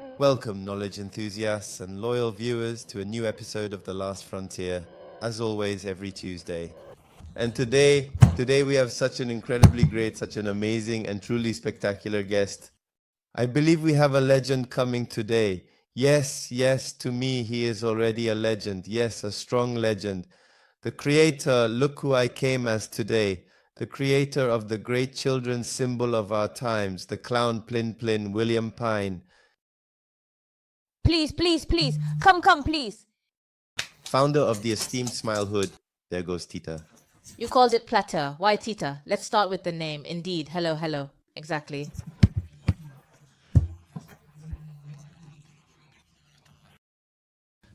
Welcome, knowledge enthusiasts and loyal viewers, to a new episode of The Last Frontier, as always, every Tuesday. And today we have such an incredibly great, such an amazing and truly spectacular guest. I believe we have a legend coming today. Yes, to me, he is already a legend. Yes, a strong legend. The creator, look who I came as today. The creator of the great children's symbol of our times, the clown Plin, William Pine. Please. Come, please. Founder of the esteemed Smile Hood. There goes Tita. You called it platter. Why Tita? Let's start with the name. Indeed. Hello. Exactly.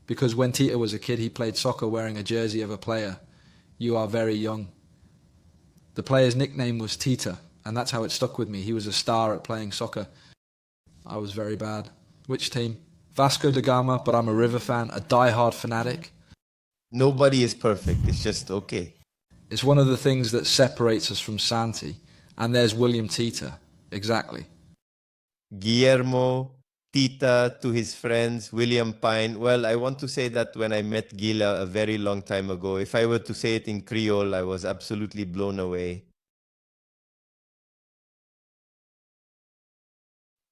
Because when Tita was a kid, he played soccer wearing a jersey of a player. You are very young. The player's nickname was Tita, and that's how it stuck with me. He was a star at playing soccer. I was very bad. Which team? Vasco da Gama, but I'm a River fan, a die-hard fanatic. Nobody is perfect. It's just okay. It's one of the things that separates us from Santi. And there's William Tita. Exactly. Guillermo, Tita, to his friends, William Pine. Well, I want to say that when I met Gila a very long time ago, if I were to say it in Creole, I was absolutely blown away.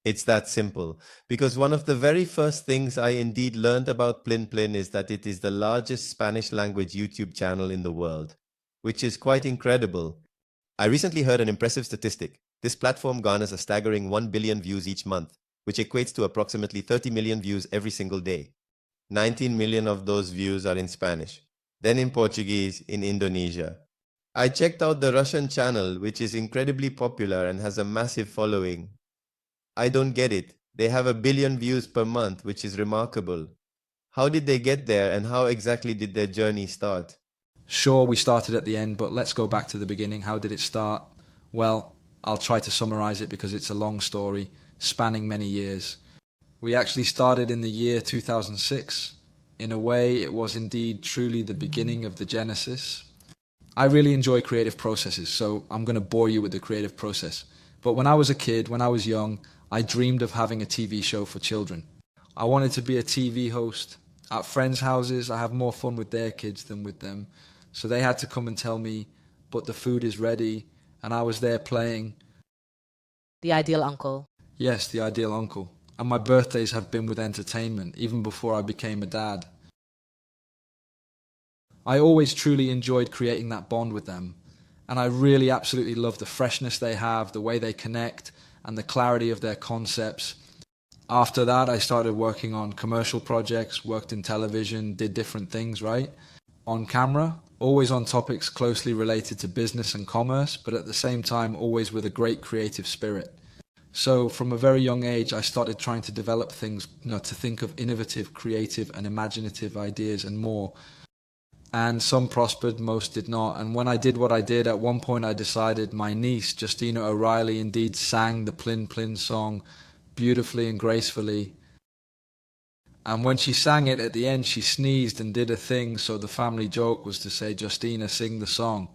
It's that simple. Because one of the very first things I indeed learned about Plin is that it is the largest Spanish language YouTube channel in the world, which is quite incredible. I recently heard an impressive statistic. This platform garners a staggering 1 billion views each month, which equates to approximately 30 million views every single day. 19 million of those views are in Spanish, then in Portuguese, in Indonesia. I checked out the Russian channel, which is incredibly popular and has a massive following. I don't get it. They have 1 billion views per month, which is remarkable. How did they get there, and how exactly did their journey start? Sure, we started at the end, but let's go back to the beginning. How did it start? Well, I'll try to summarize it because it's a long story, spanning many years. We actually started in the year 2006. In a way, it was indeed truly the beginning of the genesis. I really enjoy creative processes, so I'm going to bore you with the creative process. But when I was a kid, when I was young, I dreamed of having a TV show for children. I wanted to be a TV host. At friends' houses, I have more fun with their kids than with them. So they had to come and tell me, but the food is ready, and I was there playing. The ideal uncle. Yes, the ideal uncle. And my birthdays have been with entertainment, even before I became a dad. I always truly enjoyed creating that bond with them. And I really absolutely love the freshness they have, the way they connect, and the clarity of their concepts. After that, I started working on commercial projects, worked in television, did different things, right? On camera, always on topics closely related to business and commerce, but at the same time, always with a great creative spirit. So from a very young age, I started trying to develop things, to think of innovative, creative, and imaginative ideas and more. And some prospered, most did not. And when I did what I did, at one point I decided my niece, Justina O'Reilly, indeed sang the Plin song beautifully and gracefully. And when she sang it, at the end she sneezed and did a thing, so the family joke was to say, Justina, sing the song.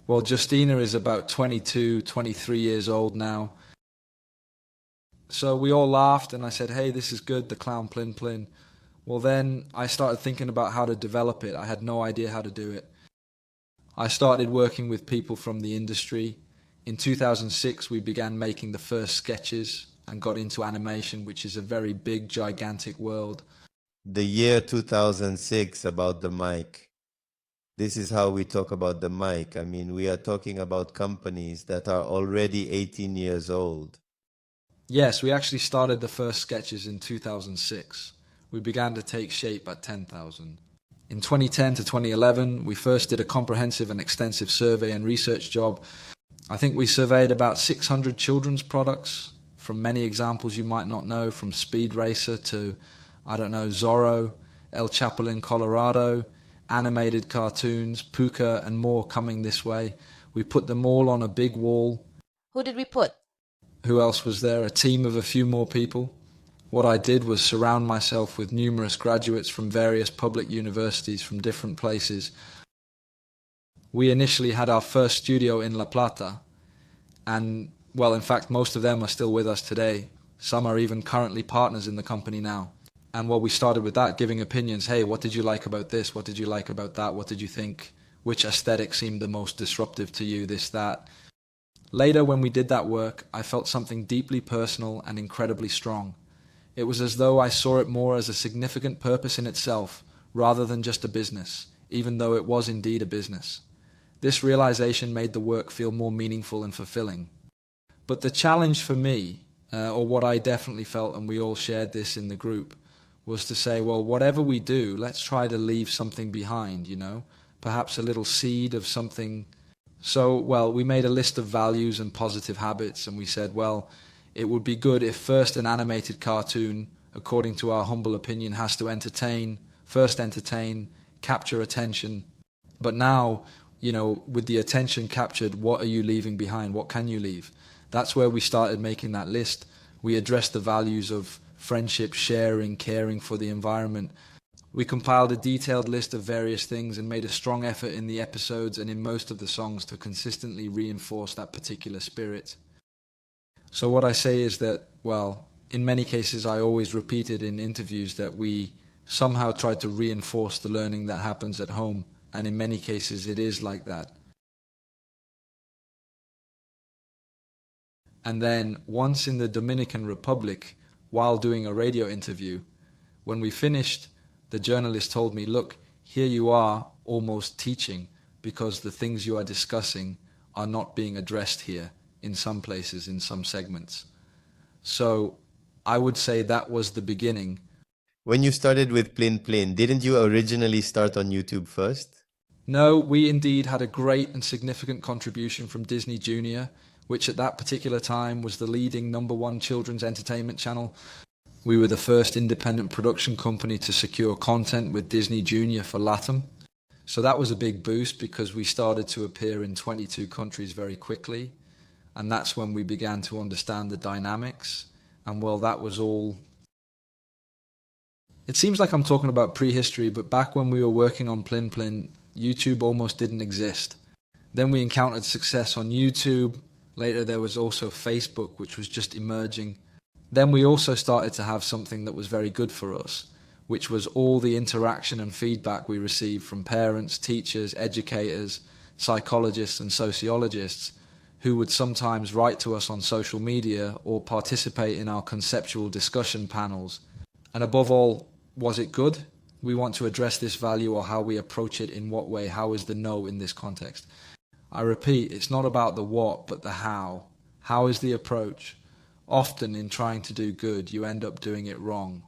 Well, Justina is about 22, 23 years old now. So we all laughed and I said, hey, this is good, the clown Plin. Well, then I started thinking about how to develop it. I had no idea how to do it. I started working with people from the industry. In 2006, we began making the first sketches and got into animation, which is a very big, gigantic world. The year 2006, about the mic. This is how we talk about the mic. I mean, we are talking about companies that are already 18 years old. Yes, we actually started the first sketches in 2006. We began to take shape at 10,000. In 2010 to 2011, we first did a comprehensive and extensive survey and research job. I think we surveyed about 600 children's products, from many examples you might not know, from Speed Racer to, Zorro, El Chapulín Colorado, animated cartoons, Puka, and more coming this way. We put them all on a big wall. Who did we put? Who else was there? A team of a few more people. What I did was surround myself with numerous graduates from various public universities from different places. We initially had our first studio in La Plata, and, well, in fact, most of them are still with us today. Some are even currently partners in the company now. And well, we started with that, giving opinions. Hey, what did you like about this? What did you like about that? What did you think? Which aesthetic seemed the most disruptive to you? This, that. Later, when we did that work, I felt something deeply personal and incredibly strong. It was as though I saw it more as a significant purpose in itself, rather than just a business, even though it was indeed a business. This realization made the work feel more meaningful and fulfilling. But the challenge for me, or what I definitely felt, and we all shared this in the group, was to say, well, whatever we do, let's try to leave something behind, perhaps a little seed of something. So, well, we made a list of values and positive habits, and we said, well, it would be good if first an animated cartoon, according to our humble opinion, has to entertain, capture attention. But now, with the attention captured, what are you leaving behind? What can you leave? That's where we started making that list. We addressed the values of friendship, sharing, caring for the environment. We compiled a detailed list of various things and made a strong effort in the episodes and in most of the songs to consistently reinforce that particular spirit. So what I say is that, well, in many cases I always repeated in interviews that we somehow tried to reinforce the learning that happens at home, and in many cases it is like that. And then once in the Dominican Republic, while doing a radio interview, when we finished, the journalist told me, look, here you are almost teaching because the things you are discussing are not being addressed here in some places, in some segments. So I would say that was the beginning. When you started with Plin, didn't you originally start on YouTube first? No, we indeed had a great and significant contribution from Disney Junior, which at that particular time was the leading #1 children's entertainment channel. We were the first independent production company to secure content with Disney Junior for LATAM. So that was a big boost because we started to appear in 22 countries very quickly. And that's when we began to understand the dynamics. And well, that was all. It seems like I'm talking about prehistory, but back when we were working on Plin, YouTube almost didn't exist. Then we encountered success on YouTube. Later there was also Facebook, which was just emerging. Then we also started to have something that was very good for us, which was all the interaction and feedback we received from parents, teachers, educators, psychologists and sociologists who would sometimes write to us on social media or participate in our conceptual discussion panels. And above all, was it good? We want to address this value or how we approach it in what way. How is the no in this context? I repeat, it's not about the what, but the how. How is the approach? Often in trying to do good, you end up doing it wrong.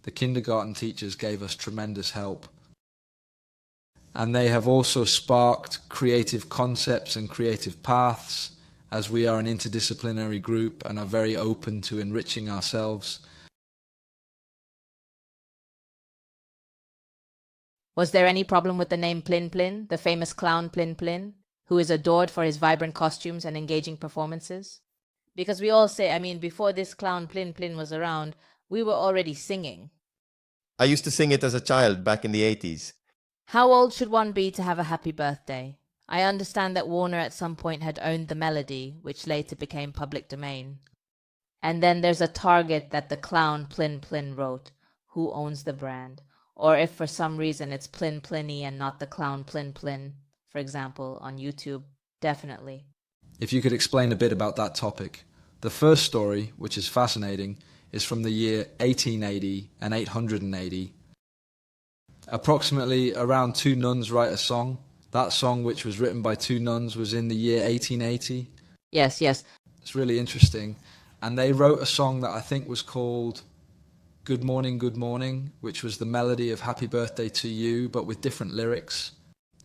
The kindergarten teachers gave us tremendous help. And they have also sparked creative concepts and creative paths, as we are an interdisciplinary group and are very open to enriching ourselves. Was there any problem with the name Plin, the famous clown Plin, who is adored for his vibrant costumes and engaging performances? Because we all say, before this clown Plin was around, we were already singing. I used to sing it as a child back in the 80s. How old should one be to have a happy birthday? I understand that Warner at some point had owned the melody, which later became public domain. And then there's a target that the clown Plin wrote. Who owns the brand? Or if for some reason it's Pliny and not the clown Plin, for example, on YouTube, definitely. If you could explain a bit about that topic. The first story, which is fascinating, is from the year 1880 and 880. Approximately around 2 nuns write a song. That song, which was written by 2 nuns, was in the year 1880. Yes. It's really interesting. And they wrote a song that I think was called Good Morning, which was the melody of Happy Birthday to You, but with different lyrics.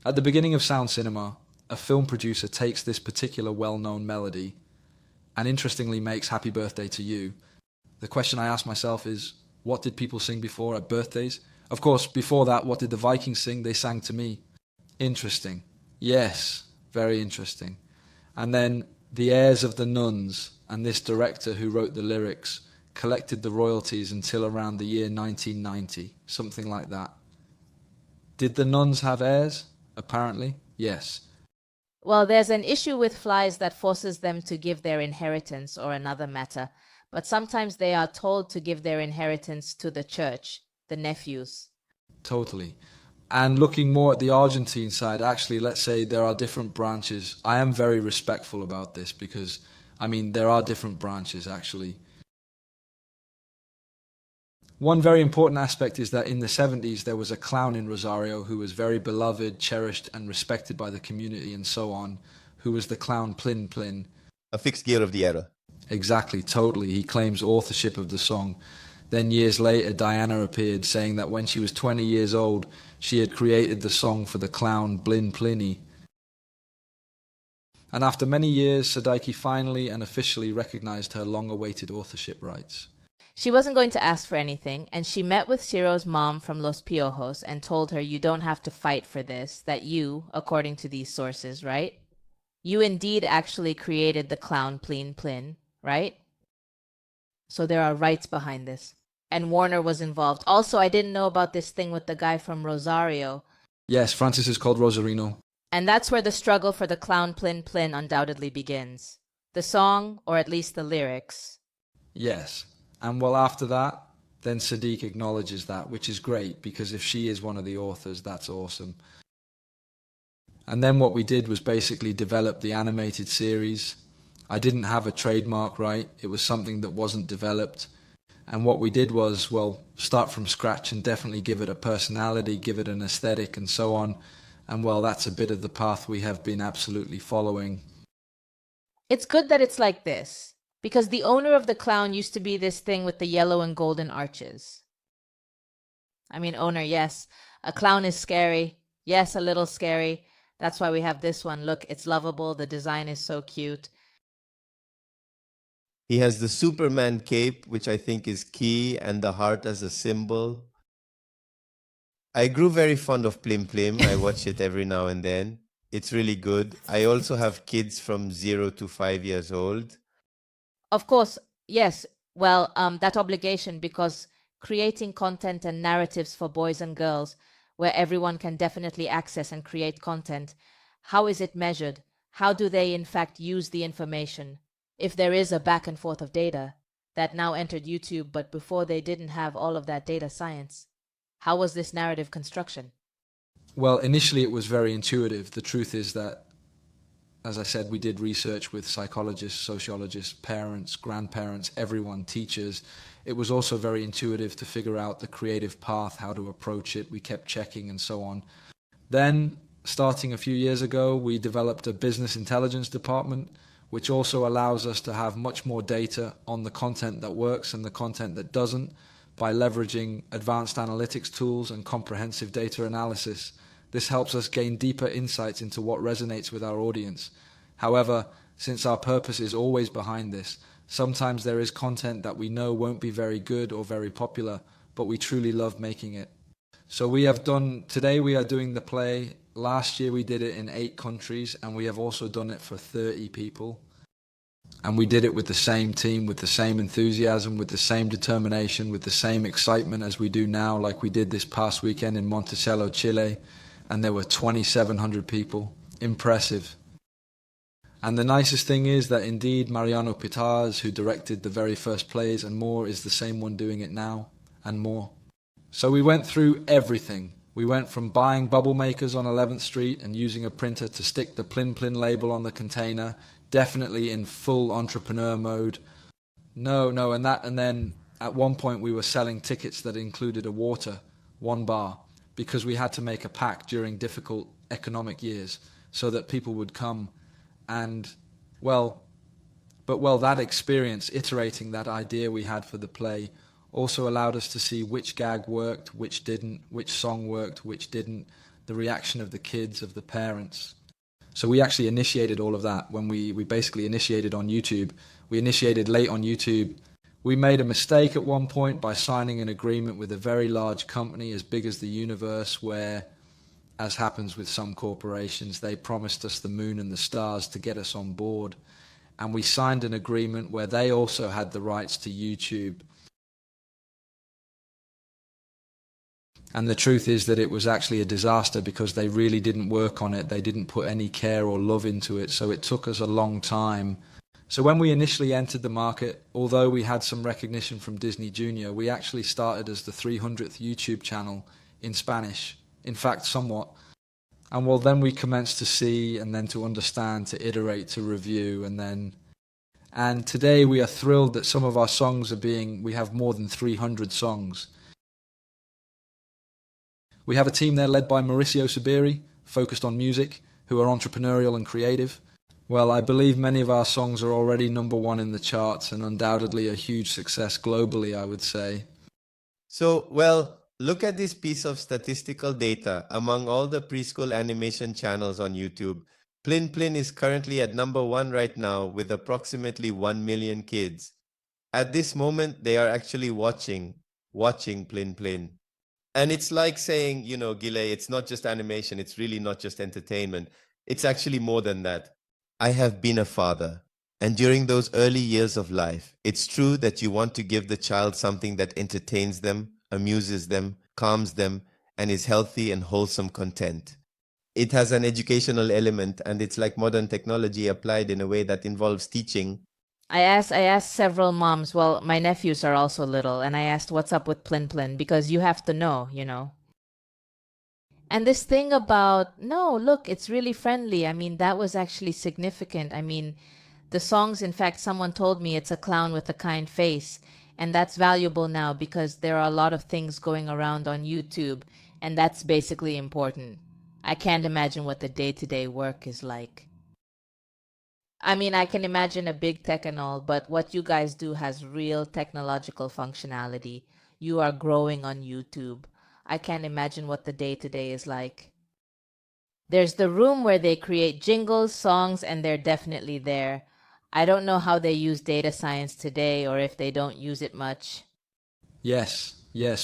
At the beginning of sound cinema, a film producer takes this particular well-known melody and interestingly makes Happy Birthday to You. The question I ask myself is, what did people sing before at birthdays? Of course, before that, what did the Vikings sing? They sang to me. Interesting. Yes, very interesting. And then the heirs of the nuns and this director who wrote the lyrics collected the royalties until around the year 1990, something like that. Did the nuns have heirs? Apparently, yes. Well, there's an issue with flies that forces them to give their inheritance or another matter. But sometimes they are told to give their inheritance to the church, the nephews. Totally. And looking more at the Argentine side, actually, let's say there are different branches. I am very respectful about this because, I mean, there are different branches, actually. One very important aspect is that in the 70s there was a clown in Rosario who was very beloved, cherished, and respected by the community and so on, who was the clown Plin. A fixed gear of the era. Exactly, totally. He claims authorship of the song. Then years later, Diana appeared, saying that when she was 20 years old, she had created the song for the clown Plini. And after many years, Sadaiki finally and officially recognized her long-awaited authorship rights. She wasn't going to ask for anything, and she met with Ciro's mom from Los Piojos and told her, you don't have to fight for this, that you, according to these sources, right? You indeed actually created the clown Plin, right? So there are rights behind this. And Warner was involved. Also, I didn't know about this thing with the guy from Rosario. Yes, Francis is called Rosarino. And that's where the struggle for the clown Plin undoubtedly begins. The song, or at least the lyrics. Yes. And well, after that, then Sadiq acknowledges that, which is great, because if she is one of the authors, that's awesome. And then what we did was basically develop the animated series. I didn't have a trademark right. It was something that wasn't developed. And what we did was, well, start from scratch and definitely give it a personality, give it an aesthetic and so on. And well, that's a bit of the path we have been absolutely following. It's good that it's like this, because the owner of the clown used to be this thing with the yellow and golden arches. I mean, owner, yes. A clown is scary. Yes, a little scary. That's why we have this one. Look, it's lovable. The design is so cute. He has the Superman cape, which I think is key, and the heart as a symbol. I grew very fond of Plim. I watch it every now and then. It's really good. I also have kids from 0 to 5 years old. Of course, yes. Well, that obligation, because creating content and narratives for boys and girls where everyone can definitely access and create content, how is it measured? How do they in fact use the information? If there is a back and forth of data that now entered YouTube, but before they didn't have all of that data science, how was this narrative construction? Well, initially it was very intuitive. The truth is that, as I said, we did research with psychologists, sociologists, parents, grandparents, everyone, teachers. It was also very intuitive to figure out the creative path, how to approach it. We kept checking and so on. Then, starting a few years ago, we developed a business intelligence department, which also allows us to have much more data on the content that works and the content that doesn't by leveraging advanced analytics tools and comprehensive data analysis. This helps us gain deeper insights into what resonates with our audience. However, since our purpose is always behind this, sometimes there is content that we know won't be very good or very popular, but we truly love making it. So today we are doing the play. Last year we did it in 8 countries, and we have also done it for 30 people. And we did it with the same team, with the same enthusiasm, with the same determination, with the same excitement as we do now, like we did this past weekend in Monticello, Chile. And there were 2,700 people. Impressive. And the nicest thing is that indeed Mariano Pitaz, who directed the very first plays and more, is the same one doing it now, and more. So we went through everything. We went from buying bubble makers on 11th Street and using a printer to stick the Plin label on the container, definitely in full entrepreneur mode. And then at one point we were selling tickets that included a water, 1 bar, because we had to make a pact during difficult economic years so that people would come and, that experience, iterating that idea we had for the play, also allowed us to see which gag worked, which didn't, which song worked, which didn't, the reaction of the kids, of the parents. So we actually initiated all of that when we basically initiated on YouTube. We initiated late on YouTube. We made a mistake at one point by signing an agreement with a very large company as big as the universe where, as happens with some corporations, they promised us the moon and the stars to get us on board. And we signed an agreement where they also had the rights to YouTube. And the truth is that it was actually a disaster because they really didn't work on it. They didn't put any care or love into it. So it took us a long time So when we initially entered the market, although we had some recognition from Disney Junior, we actually started as the 300th YouTube channel in Spanish. In fact, somewhat. And well, then we commenced to see and then to understand, to iterate, to review, and today we are thrilled that some of our songs we have more than 300 songs. We have a team there led by Mauricio Sabiri, focused on music, who are entrepreneurial and creative. Well, I believe many of our songs are already number one in the charts and undoubtedly a huge success globally, I would say. So, well, look at this piece of statistical data. Among all the preschool animation channels on YouTube, Plin is currently at number one right now with approximately 1 million kids. At this moment, they are actually watching Plin. And it's like saying, Gile, it's not just animation, it's really not just entertainment. It's actually more than that. I have been a father, and during those early years of life, it's true that you want to give the child something that entertains them, amuses them, calms them, and is healthy and wholesome content. It has an educational element, and it's like modern technology applied in a way that involves teaching. I asked several moms, well, my nephews are also little, and I asked what's up with Plin, because you have to know. And this thing about, no, look, it's really friendly. I mean, that was actually significant. I mean, the songs, in fact, someone told me it's a clown with a kind face. And that's valuable now because there are a lot of things going around on YouTube, and that's basically important. I can't imagine what the day-to-day work is like. I mean, I can imagine a big tech and all, but what you guys do has real technological functionality. You are growing on YouTube. I can't imagine what the day-to-day is like. There's the room where they create jingles, songs, and they're definitely there. I don't know how they use data science today or if they don't use it much. Yes,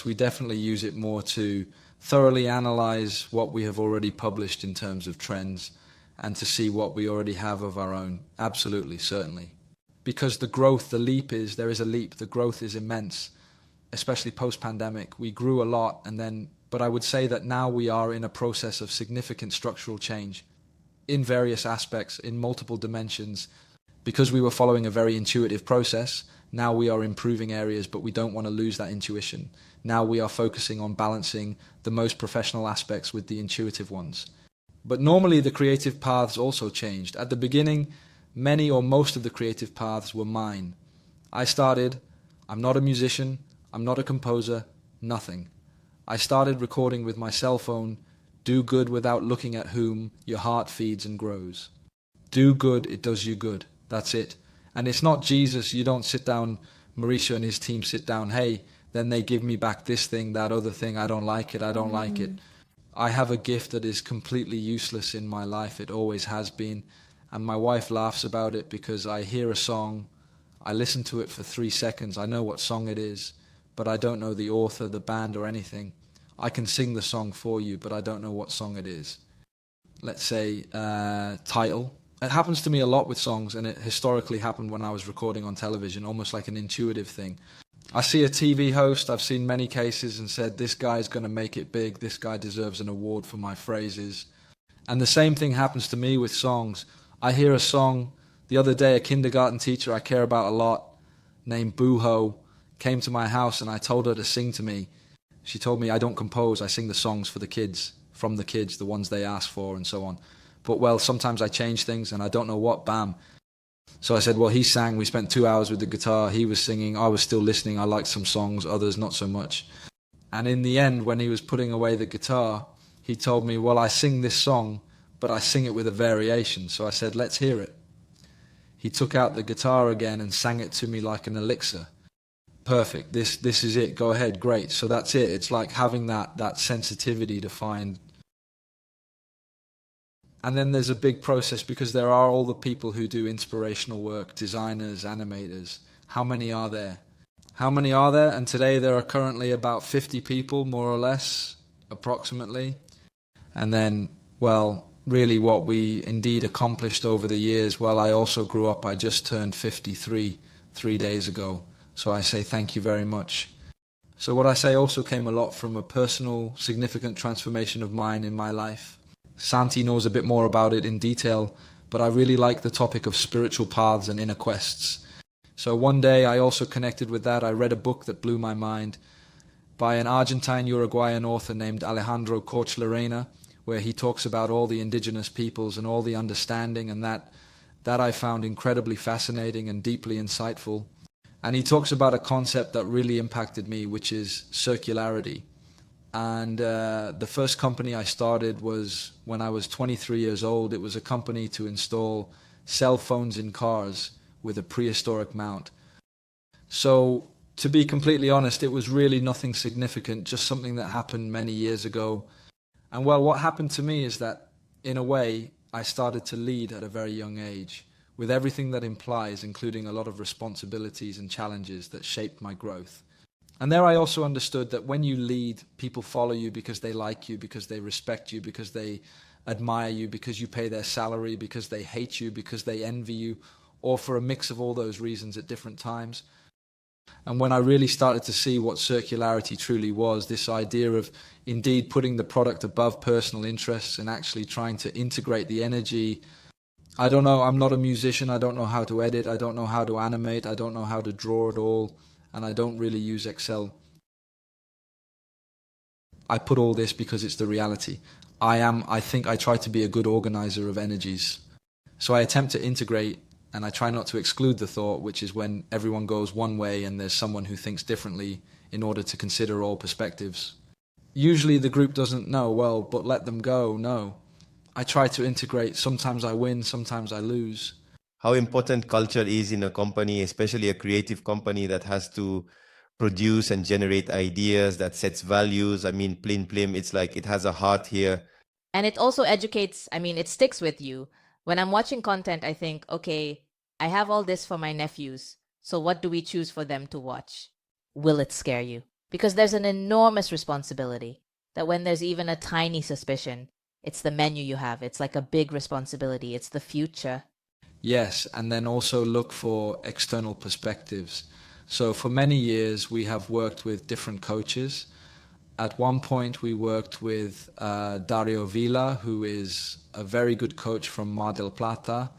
we definitely use it more to thoroughly analyze what we have already published in terms of trends and to see what we already have of our own. Absolutely, certainly. Because the growth, there is a leap, the growth is immense, especially post-pandemic. We grew a lot but I would say that now we are in a process of significant structural change in various aspects, in multiple dimensions. Because we were following a very intuitive process, now we are improving areas, but we don't want to lose that intuition. Now we are focusing on balancing the most professional aspects with the intuitive ones. But normally the creative paths also changed. At the beginning, many or most of the creative paths were mine. I'm not a musician, I'm not a composer, nothing. I started recording with my cell phone, do good without looking at whom your heart feeds and grows. Do good, it does you good. That's it. And it's not Jesus, you don't sit down, Mauricio and his team sit down, hey, then they give me back this thing, that other thing, I don't like it. I have a gift that is completely useless in my life, it always has been, and my wife laughs about it because I hear a song, I listen to it for 3 seconds, I know what song it is, but I don't know the author, the band or anything. I can sing the song for you, but I don't know what song it is. Let's say, title. It happens to me a lot with songs, and it historically happened when I was recording on television, almost like an intuitive thing. I see a TV host, I've seen many cases and said, this guy's going to make it big, this guy deserves an award for my phrases. And the same thing happens to me with songs. I hear a song, the other day a kindergarten teacher I care about a lot, named Boo Ho, came to my house and I told her to sing to me. She told me I don't compose, I sing the songs for the kids, from the kids, the ones they ask for and so on. But well, sometimes I change things and I don't know what, bam. So I said, well, he sang, we spent 2 hours with the guitar, he was singing, I was still listening, I liked some songs, others not so much. And in the end, when he was putting away the guitar, he told me, well, I sing this song, but I sing it with a variation. So I said, let's hear it. He took out the guitar again and sang it to me like an elixir. Perfect, this is it, go ahead, great. So that's it, it's like having that sensitivity to find. And then there's a big process because there are all the people who do inspirational work, designers, animators. How many are there? And today there are currently about 50 people, more or less, approximately. And then, well, really what we indeed accomplished over the years, well, I also grew up, I just turned 53 3 days ago. So I say thank you very much. So what I say also came a lot from a personal, significant transformation of mine in my life. Santi knows a bit more about it in detail, but I really like the topic of spiritual paths and inner quests. So one day I also connected with that. I read a book that blew my mind by an Argentine Uruguayan author named Alejandro Korch-Larena, where he talks about all the indigenous peoples and all the understanding, and that I found incredibly fascinating and deeply insightful. And he talks about a concept that really impacted me, which is circularity. And the first company I started was when I was 23 years old. It was a company to install cell phones in cars with a prehistoric mount. So, to be completely honest, it was really nothing significant, just something that happened many years ago. And well, what happened to me is that, in a way, I started to lead at a very young age, with everything that implies, including a lot of responsibilities and challenges that shaped my growth. And there I also understood that when you lead, people follow you because they like you, because they respect you, because they admire you, because you pay their salary, because they hate you, because they envy you, or for a mix of all those reasons at different times. And when I really started to see what circularity truly was, this idea of indeed putting the product above personal interests and actually trying to integrate the energy. I don't know, I'm not a musician, I don't know how to edit, I don't know how to animate, I don't know how to draw at all, and I don't really use Excel. I put all this because it's the reality. I think I try to be a good organizer of energies. So I attempt to integrate, and I try not to exclude the thought, which is when everyone goes one way and there's someone who thinks differently, in order to consider all perspectives. Usually the group doesn't know, well, but let them go, no. I try to integrate. Sometimes I win, sometimes I lose. How important culture is in a company, especially a creative company that has to produce and generate ideas, that sets values. I mean, Plim, it's like it has a heart here. And it also educates, it sticks with you. When I'm watching content, I think, okay, I have all this for my nephews. So what do we choose for them to watch? Will it scare you? Because there's an enormous responsibility that when there's even a tiny suspicion, it's the menu you have. It's like a big responsibility. It's the future. Yes, and then also look for external perspectives. So for many years, we have worked with different coaches. At one point, we worked with Dario Villa, who is a very good coach from Mar del Plata.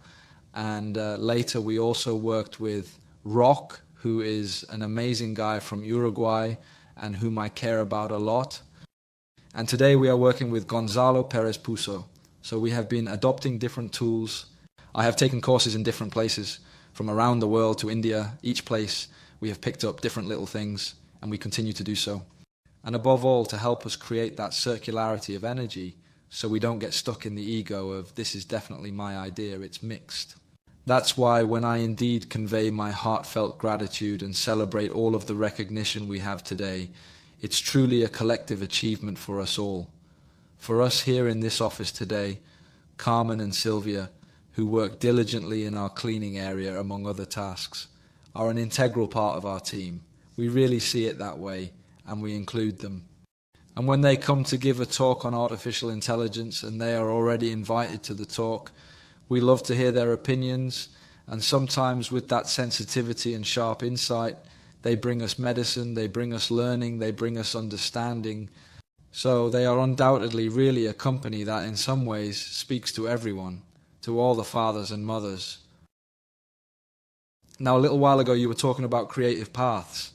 And later, we also worked with Rock, who is an amazing guy from Uruguay and whom I care about a lot. And today, we are working with Gonzalo Perez Puso. So we have been adopting different tools. I have taken courses in different places, from around the world to India. Each place, we have picked up different little things, and we continue to do so. And above all, to help us create that circularity of energy, so we don't get stuck in the ego of, this is definitely my idea, it's mixed. That's why when I indeed convey my heartfelt gratitude and celebrate all of the recognition we have today, it's truly a collective achievement for us all. For us here in this office today, Carmen and Sylvia, who work diligently in our cleaning area among other tasks, are an integral part of our team. We really see it that way, and we include them. And when they come to give a talk on artificial intelligence and they are already invited to the talk, we love to hear their opinions, and sometimes with that sensitivity and sharp insight, they bring us medicine, they bring us learning, they bring us understanding. So they are undoubtedly really a company that in some ways speaks to everyone, to all the fathers and mothers. Now, a little while ago you were talking about creative paths.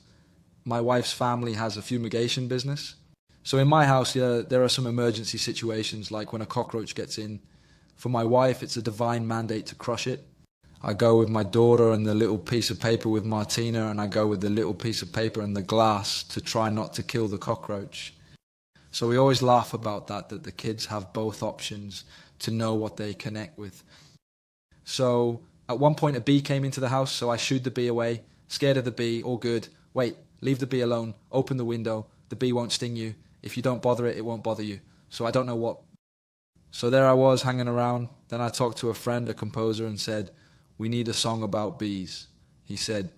My wife's family has a fumigation business. So in my house, there are some emergency situations, like when a cockroach gets in. For my wife, it's a divine mandate to crush it. I go with my daughter and the little piece of paper with Martina, and I go with the little piece of paper and the glass to try not to kill the cockroach. So we always laugh about that the kids have both options to know what they connect with. So at one point a bee came into the house, so I shooed the bee away, scared of the bee, all good. Wait, leave the bee alone, open the window, the bee won't sting you. If you don't bother it, it won't bother you. So I don't know what. So there I was hanging around. Then I talked to a friend, a composer, and said, we need a song about bees. He said,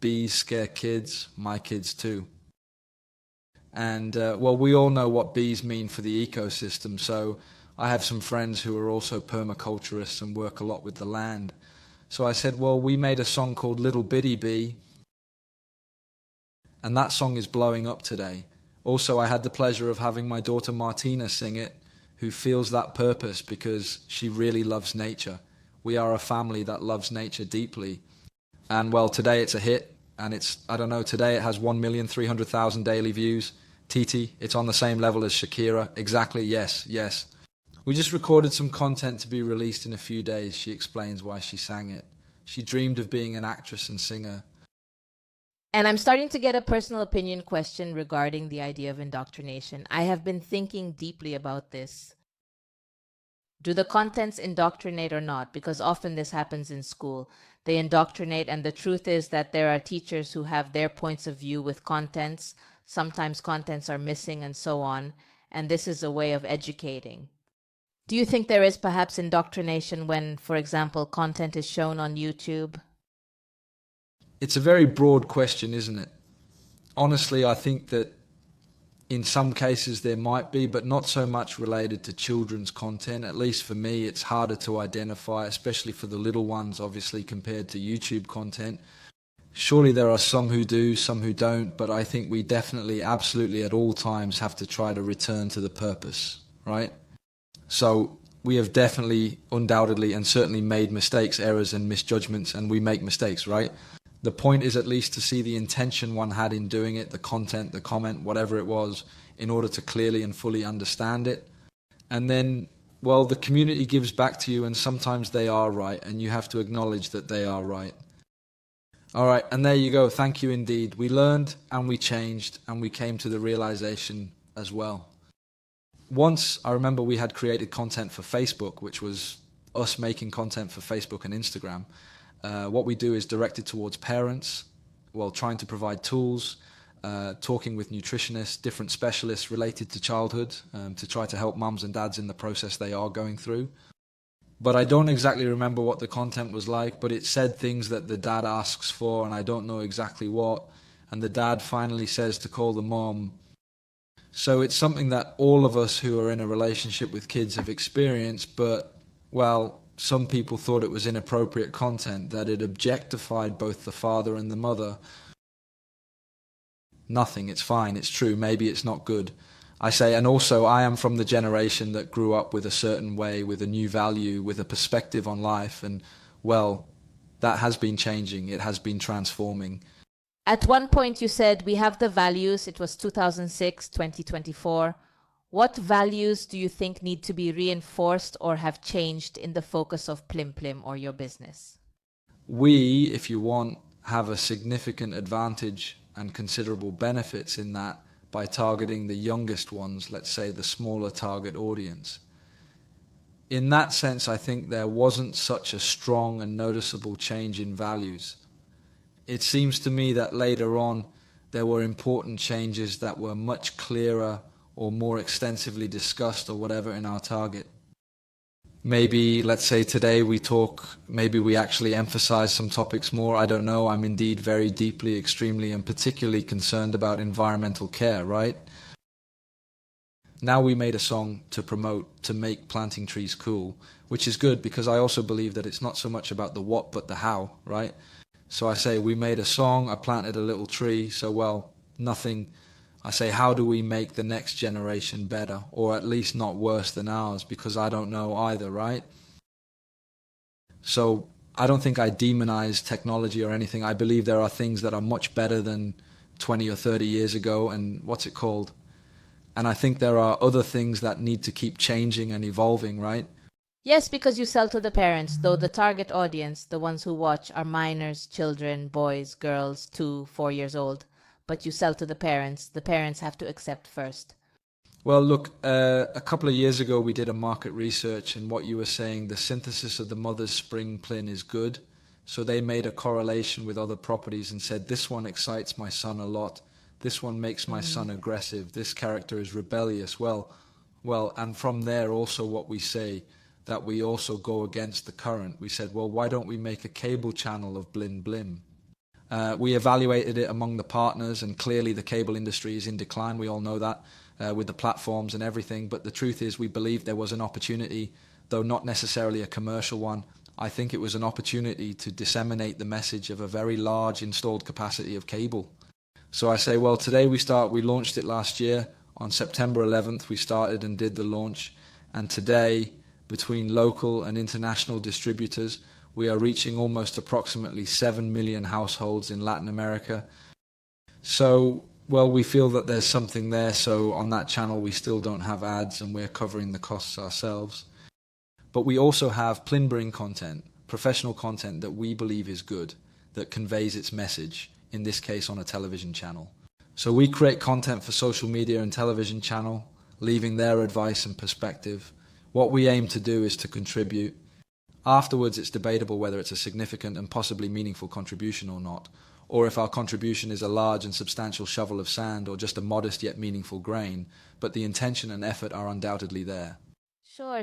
bees scare kids, my kids too. And well, we all know what bees mean for the ecosystem. So I have some friends who are also permaculturists and work a lot with the land. So I said, well, we made a song called Little Bitty Bee. And that song is blowing up today. Also, I had the pleasure of having my daughter Martina sing it, who feels that purpose because she really loves nature. We are a family that loves nature deeply. And well, today it's a hit, and today it has 1,300,000 daily views. Titi, it's on the same level as Shakira. Exactly, yes. We just recorded some content to be released in a few days. She explains why she sang it. She dreamed of being an actress and singer. And I'm starting to get a personal opinion question regarding the idea of indoctrination. I have been thinking deeply about this. Do the contents indoctrinate or not? Because often this happens in school. They indoctrinate, and the truth is that there are teachers who have their points of view with contents. Sometimes contents are missing and so on. And this is a way of educating. Do you think there is perhaps indoctrination when, for example, content is shown on YouTube? It's a very broad question, isn't it? Honestly, I think that in some cases there might be, but not so much related to children's content. At least for me, it's harder to identify, especially for the little ones, obviously, compared to YouTube content. Surely there are some who do, some who don't, but I think we definitely, absolutely at all times have to try to return to the purpose, right? So we have definitely, undoubtedly, and certainly made mistakes, errors and misjudgments, and we make mistakes, right? The point is at least to see the intention one had in doing it, the content, the comment, whatever it was, in order to clearly and fully understand it. And then, well, the community gives back to you, and sometimes they are right, and you have to acknowledge that they are right. All right, and there you go. Thank you indeed. We learned and we changed, and we came to the realization as well. Once, I remember we had created content for Facebook, which was us making content for Facebook and Instagram. What we do is directed towards parents, well, trying to provide tools, talking with nutritionists, different specialists related to childhood, to try to help mums and dads in the process they are going through. But I don't exactly remember what the content was like, but it said things that the dad asks for, and I don't know exactly what. And the dad finally says to call the mom. So it's something that all of us who are in a relationship with kids have experienced, but, well, some people thought it was inappropriate content, that it objectified both the father and the mother. Nothing, it's fine, it's true, maybe it's not good. I say, and also I am from the generation that grew up with a certain way, with a new value, with a perspective on life, and, well, that has been changing, it has been transforming. At one point you said, we have the values, it was 2006, 2024. What values do you think need to be reinforced or have changed in the focus of Plim Plim or your business? We, if you want, have a significant advantage and considerable benefits in that by targeting the youngest ones, let's say the smaller target audience. In that sense, I think there wasn't such a strong and noticeable change in values. It seems to me that later on there were important changes that were much clearer or more extensively discussed or whatever in our target. Maybe, let's say today maybe we actually emphasize some topics more, I don't know. I'm indeed very deeply, extremely, and particularly concerned about environmental care, right? Now we made a song to promote, to make planting trees cool, which is good because I also believe that it's not so much about the what but the how, right? So I say we made a song, I planted a little tree, so well, nothing. I say, how do we make the next generation better, or at least not worse than ours, because I don't know either, right? So I don't think I demonize technology or anything. I believe there are things that are much better than 20 or 30 years ago, and what's it called? And I think there are other things that need to keep changing and evolving, right? Yes, because you sell to the parents, though the target audience, the ones who watch, are minors, children, boys, girls, 2, 4 years old. But you sell to the parents have to accept first. Well, look, a couple of years ago we did a market research, and what you were saying, the synthesis of the mother's spring Plin is good. So they made a correlation with other properties and said, this one excites my son a lot. This one makes my son aggressive. This character is rebellious. Well, and from there also what we say, that we also go against the current. We said, well, why don't we make a cable channel of Blin Blim? We evaluated it among the partners, and clearly the cable industry is in decline. We all know that with the platforms and everything. But the truth is we believed there was an opportunity, though not necessarily a commercial one. I think it was an opportunity to disseminate the message of a very large installed capacity of cable. So I say, well, today we launched it last year. On September 11th, we started and did the launch. And today, between local and international distributors. We are reaching almost approximately 7 million households in Latin America. So, well, we feel that there's something there, so on that channel we still don't have ads and we're covering the costs ourselves. But we also have Plin content, professional content that we believe is good, that conveys its message, in this case on a television channel. So we create content for social media and television channel, leaving their advice and perspective. What we aim to do is to contribute. Afterwards, it's debatable whether it's a significant and possibly meaningful contribution or not, or if our contribution is a large and substantial shovel of sand or just a modest yet meaningful grain, but the intention and effort are undoubtedly there.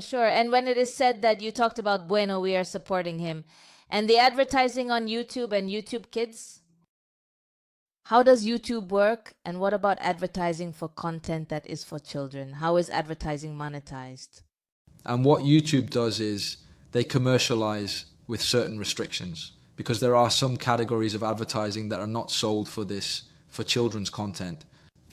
Sure. And when it is said that you talked about Bueno, we are supporting him, and the advertising on YouTube and YouTube Kids, how does YouTube work, and what about advertising for content that is for children? How is advertising monetized? And what YouTube does is they commercialize with certain restrictions, because there are some categories of advertising that are not sold for this, for children's content.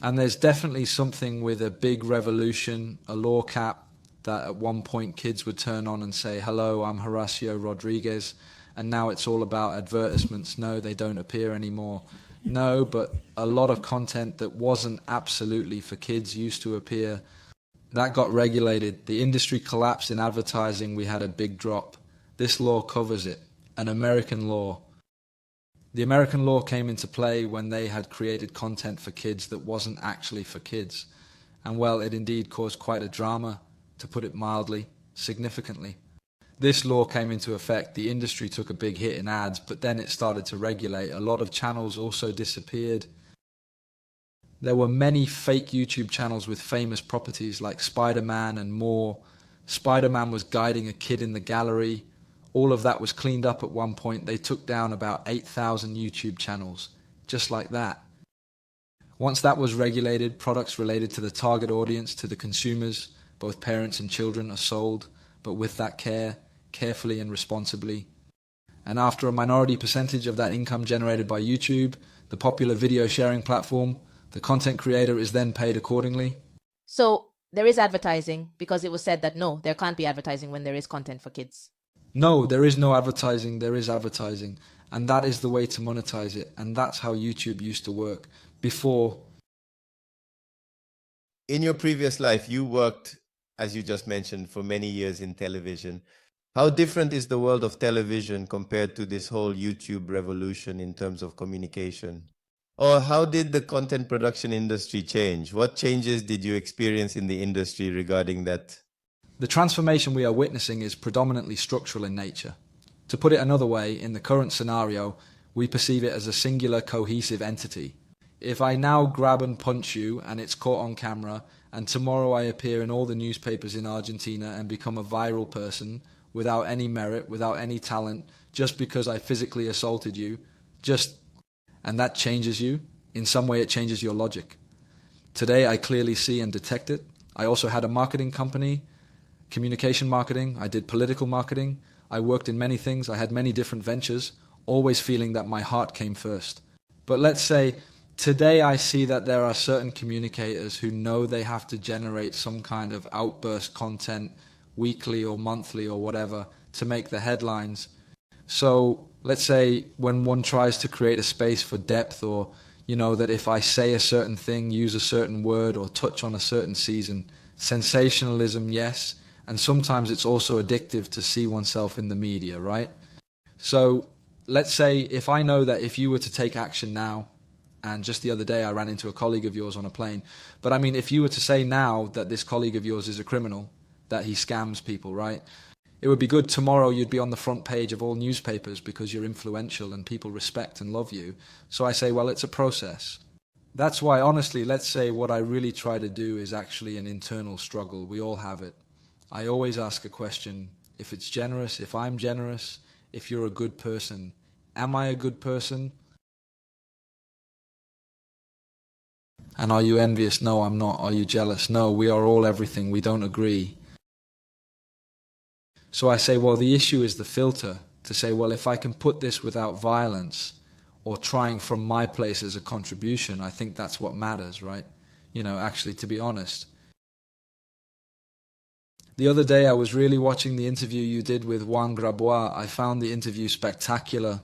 And there's definitely something with a big revolution, a law cap, that at one point kids would turn on and say, hello, I'm Horacio Rodriguez, and now it's all about advertisements. No, they don't appear anymore. No, but a lot of content that wasn't absolutely for kids used to appear. That got regulated. The industry collapsed in advertising. We had a big drop. This law covers it, an American law. The American law came into play when they had created content for kids that wasn't actually for kids. And well, it indeed caused quite a drama, to put it mildly, significantly. This law came into effect, the industry took a big hit in ads, but then it started to regulate. A lot of channels also disappeared. There were many fake YouTube channels with famous properties like Spider-Man and more. Spider-Man was guiding a kid in the gallery. All of that was cleaned up at one point. They took down about 8,000 YouTube channels, just like that. Once that was regulated, products related to the target audience, to the consumers, both parents and children, are sold, but with that care, carefully and responsibly. And after a minority percentage of that income generated by YouTube, the popular video sharing platform, the content creator is then paid accordingly. So there is advertising, because it was said that no, there can't be advertising when there is content for kids. No, there is no advertising, there is advertising. And that is the way to monetize it. And that's how YouTube used to work before. In your previous life, you worked, as you just mentioned, for many years in television. How different is the world of television compared to this whole YouTube revolution in terms of communication? Or how did the content production industry change? What changes did you experience in the industry regarding that? The transformation we are witnessing is predominantly structural in nature. To put it another way, in the current scenario, we perceive it as a singular cohesive entity. If I now grab and punch you and it's caught on camera, and tomorrow I appear in all the newspapers in Argentina and become a viral person without any merit, without any talent, just because I physically assaulted you, and that changes you. In some way it changes your logic. Today I clearly see and detect it. I also had a marketing company, communication marketing, I did political marketing, I worked in many things, I had many different ventures, always feeling that my heart came first. But let's say today I see that there are certain communicators who know they have to generate some kind of outburst content weekly or monthly or whatever to make the headlines. So let's say when one tries to create a space for depth, or that if I say a certain thing, use a certain word, or touch on a certain season, sensationalism, yes, and sometimes it's also addictive to see oneself in the media, right? So let's say if I know that if you were to take action now, and just the other day I ran into a colleague of yours on a plane, but I mean, if you were to say now that this colleague of yours is a criminal, that he scams people, right? It would be good tomorrow you'd be on the front page of all newspapers because you're influential and people respect and love you. So I say, well, it's a process. That's why, honestly, let's say what I really try to do is actually an internal struggle. We all have it. I always ask a question. If it's generous, if I'm generous, if you're a good person, am I a good person? And are you envious? No, I'm not. Are you jealous? No, we are all everything. We don't agree. So I say, well, the issue is the filter, to say, well, if I can put this without violence or trying from my place as a contribution, I think that's what matters, right? Actually, to be honest. The other day I was really watching the interview you did with Juan Grabois. I found the interview spectacular.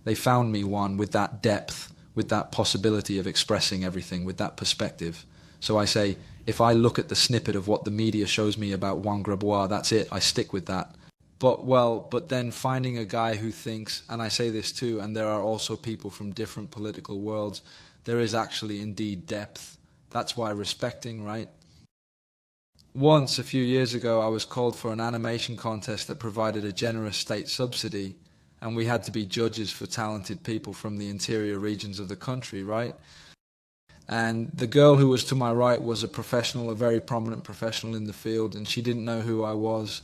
They found me, Juan, with that depth, with that possibility of expressing everything, with that perspective. So I say, if I look at the snippet of what the media shows me about Juan Grabois, that's it, I stick with that. But then finding a guy who thinks, and I say this too, and there are also people from different political worlds, there is actually indeed depth. That's why respecting, right? Once, a few years ago, I was called for an animation contest that provided a generous state subsidy, and we had to be judges for talented people from the interior regions of the country, right? And the girl who was to my right was a professional, a very prominent professional in the field, and she didn't know who I was.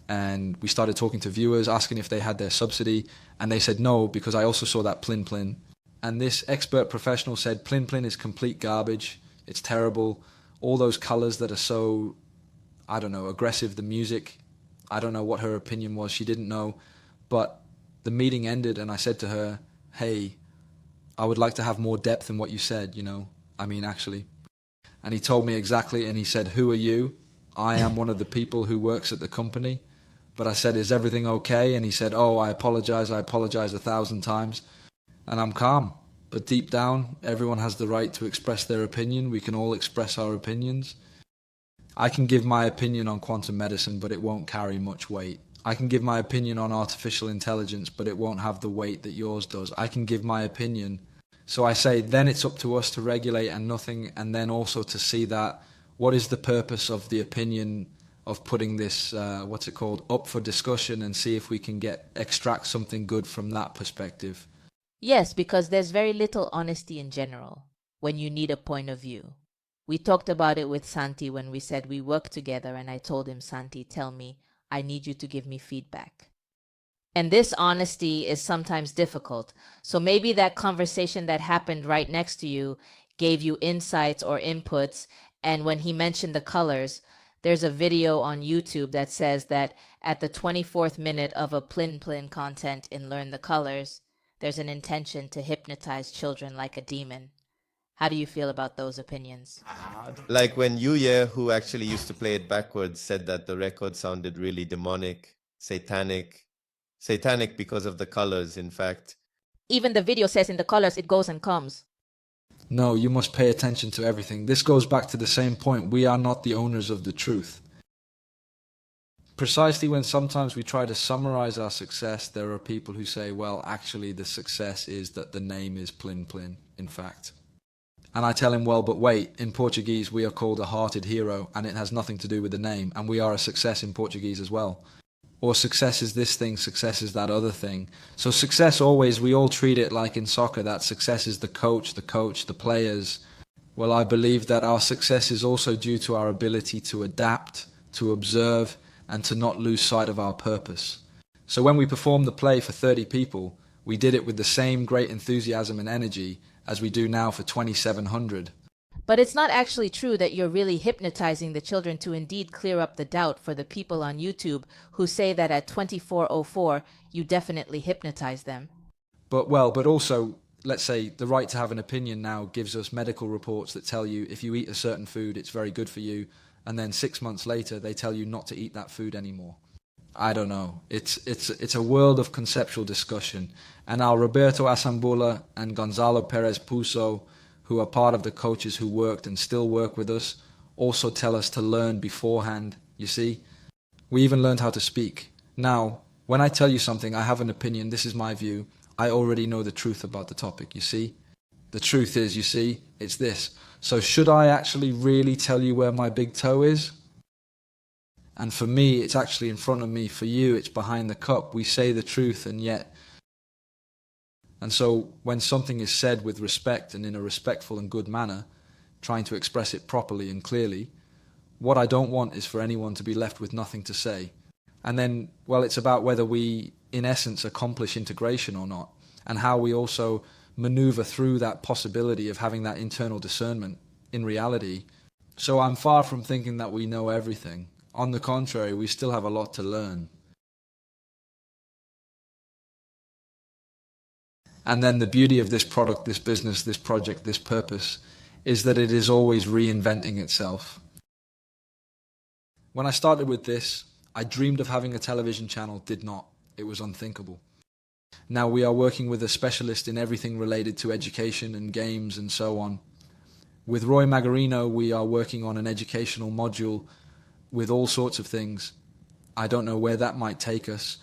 And we started talking to viewers, asking if they had their subsidy, and they said no, because I also saw that Plin. And this expert professional said, Plin is complete garbage, it's terrible, all those colours that are so, I don't know, aggressive, the music, I don't know what her opinion was, she didn't know. But the meeting ended and I said to her, hey, I would like to have more depth in what you said, actually. And he told me exactly, and he said, who are you? I am one of the people who works at the company. But I said, is everything okay? And he said, oh, I apologize 1,000 times. And I'm calm. But deep down, everyone has the right to express their opinion. We can all express our opinions. I can give my opinion on quantum medicine, but it won't carry much weight. I can give my opinion on artificial intelligence, but it won't have the weight that yours does. I can give my opinion. So I say, then it's up to us to regulate and nothing, and then also to see that what is the purpose of the opinion of putting this, up for discussion, and see if we can extract something good from that perspective. Yes, because there's very little honesty in general when you need a point of view. We talked about it with Santi when we said we work together, and I told him, Santi, tell me, I need you to give me feedback. And this honesty is sometimes difficult. So maybe that conversation that happened right next to you gave you insights or inputs. And when he mentioned the colors, there's a video on YouTube that says that at the 24th minute of a Plin content in Learn the Colors, there's an intention to hypnotize children like a demon. How do you feel about those opinions? Like when Yuye, who actually used to play it backwards, said that the record sounded really demonic, satanic because of the colors, in fact. Even the video says in the colors it goes and comes. No, you must pay attention to everything. This goes back to the same point. We are not the owners of the truth. Precisely when sometimes we try to summarize our success, there are people who say, well, actually the success is that the name is Plin, in fact. And I tell him, well, but wait, in Portuguese we are called a hearted hero, and it has nothing to do with the name, and we are a success in Portuguese as well. Or success is this thing, success is that other thing. So success always, we all treat it like in soccer, that success is the coach, the players. Well, I believe that our success is also due to our ability to adapt, to observe, and to not lose sight of our purpose. So when we performed the play for 30 people, we did it with the same great enthusiasm and energy as we do now for 2,700. But it's not actually true that you're really hypnotizing the children to indeed clear up the doubt for the people on YouTube who say that at 24:04 you definitely hypnotize them. But also, let's say the right to have an opinion now gives us medical reports that tell you if you eat a certain food, it's very good for you, and then 6 months later they tell you not to eat that food anymore. I don't know. It's a world of conceptual discussion. And now Roberto Asambula and Gonzalo Perez Puso, who are part of the coaches who worked and still work with us, also tell us to learn beforehand, you see? We even learned how to speak. Now, when I tell you something, I have an opinion, this is my view, I already know the truth about the topic, you see? The truth is, you see, it's this. So should I actually really tell you where my big toe is? And for me, it's actually in front of me. For you, it's behind the cup. We say the truth, and yet... And so when something is said with respect and in a respectful and good manner, trying to express it properly and clearly, what I don't want is for anyone to be left with nothing to say. And then, well, it's about whether we, in essence, accomplish integration or not, and how we also maneuver through that possibility of having that internal discernment in reality. So I'm far from thinking that we know everything. On the contrary, we still have a lot to learn. And then the beauty of this product, this business, this project, this purpose, is that it is always reinventing itself. When I started with this, I dreamed of having a television channel, did not. It was unthinkable. Now we are working with a specialist in everything related to education and games and so on. With Roy Magarino, we are working on an educational module with all sorts of things. I don't know where that might take us.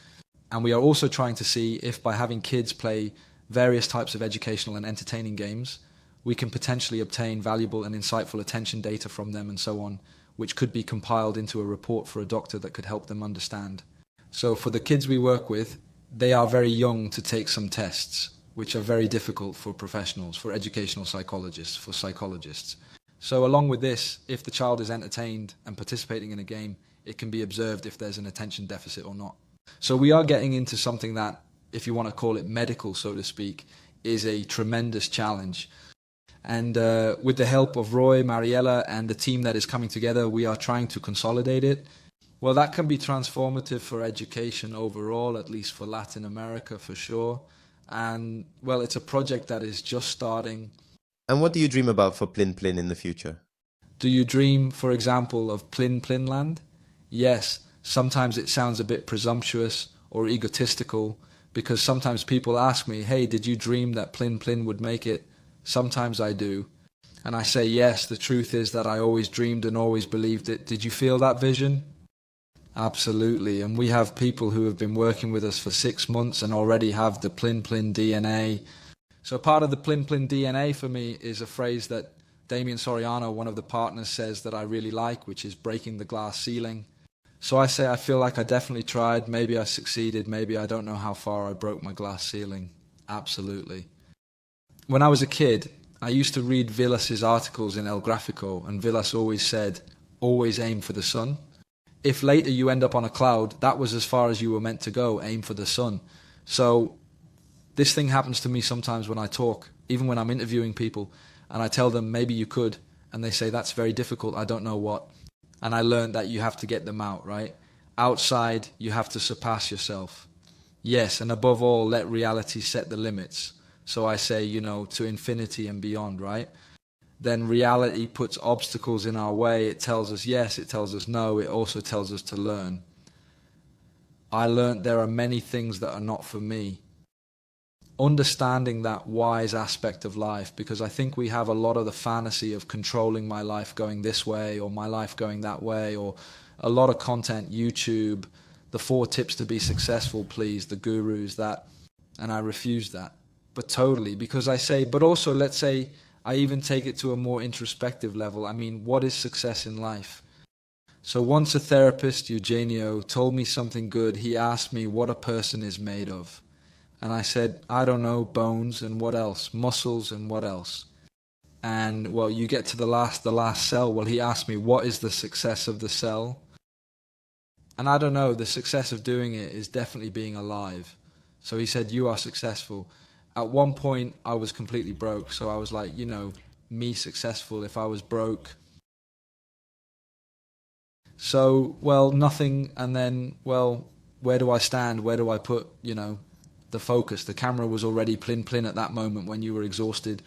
And we are also trying to see if by having kids play various types of educational and entertaining games, we can potentially obtain valuable and insightful attention data from them and so on, which could be compiled into a report for a doctor that could help them understand. So for the kids we work with, they are very young to take some tests, which are very difficult for professionals, for educational psychologists, for psychologists. So along with this, if the child is entertained and participating in a game, it can be observed if there's an attention deficit or not. So we are getting into something that, if you want to call it medical, so to speak, is a tremendous challenge. And with the help of Roy, Mariella, and the team that is coming together, we are trying to consolidate it. Well, that can be transformative for education overall, at least for Latin America for sure. And, well, it's a project that is just starting. And what do you dream about for Plin Plin in the future? Do you dream, for example, of Plin Plin land? Yes, sometimes it sounds a bit presumptuous or egotistical, because sometimes people ask me, hey, did you dream that Plin Plin would make it? Sometimes I do. And I say, yes, the truth is that I always dreamed and always believed it. Did you feel that vision? Absolutely. And we have people who have been working with us for 6 months and already have the Plin Plin DNA. So part of the Plin Plin DNA for me is a phrase that Damien Soriano, one of the partners, says that I really like, which is breaking the glass ceiling. So I say I feel like I definitely tried. Maybe I succeeded. Maybe I don't know how far I broke my glass ceiling. Absolutely. When I was a kid, I used to read Villas's articles in El Gráfico, and Villas always said, always aim for the sun. If later you end up on a cloud, that was as far as you were meant to go, aim for the sun. So this thing happens to me sometimes when I talk, even when I'm interviewing people, and I tell them, maybe you could, and they say, that's very difficult, I don't know what. And I learned that you have to get them out, right? Outside, you have to surpass yourself. Yes, and above all, let reality set the limits. So I say, to infinity and beyond, right? Then reality puts obstacles in our way. It tells us yes, it tells us no, it also tells us to learn. I learned there are many things that are not for me. Understanding that wise aspect of life, because I think we have a lot of the fantasy of controlling my life going this way or my life going that way, or a lot of content, YouTube, the 4 tips to be successful, please, the gurus, that, and I refuse that. But totally, because I say, but also let's say I even take it to a more introspective level. I mean, what is success in life? So once a therapist, Eugenio, told me something good. He asked me what a person is made of. And I said, I don't know, bones and what else? Muscles and what else? And, well, you get to the last cell. Well, he asked me, what is the success of the cell? And I don't know, the success of doing it is definitely being alive. So he said, you are successful. At one point, I was completely broke. So I was like, me successful if I was broke. So, well, nothing. And then, well, where do I stand? Where do I put, the focus? The camera was already Plin Plin at that moment when you were exhausted.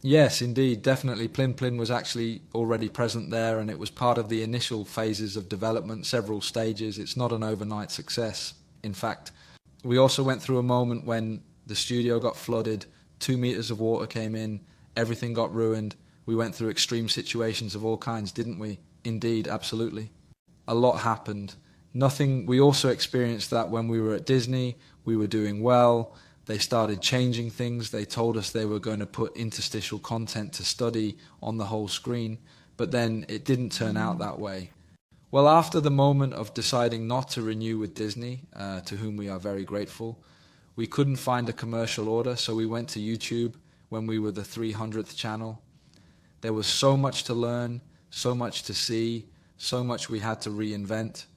Yes, indeed, definitely. Plin Plin was actually already present there, and it was part of the initial phases of development, several stages. It's not an overnight success. In fact, we also went through a moment when the studio got flooded, 2 meters of water came in, everything got ruined. We went through extreme situations of all kinds, didn't we? Indeed, absolutely. A lot happened. We also experienced that when we were at Disney, we were doing well. They started changing things. They told us they were going to put interstitial content to study on the whole screen, but then it didn't turn out that way. Well, after the moment of deciding not to renew with Disney, to whom we are very grateful, we couldn't find a commercial order, so we went to YouTube when we were the 300th channel. There was so much to learn, so much to see, so much we had to reinvent.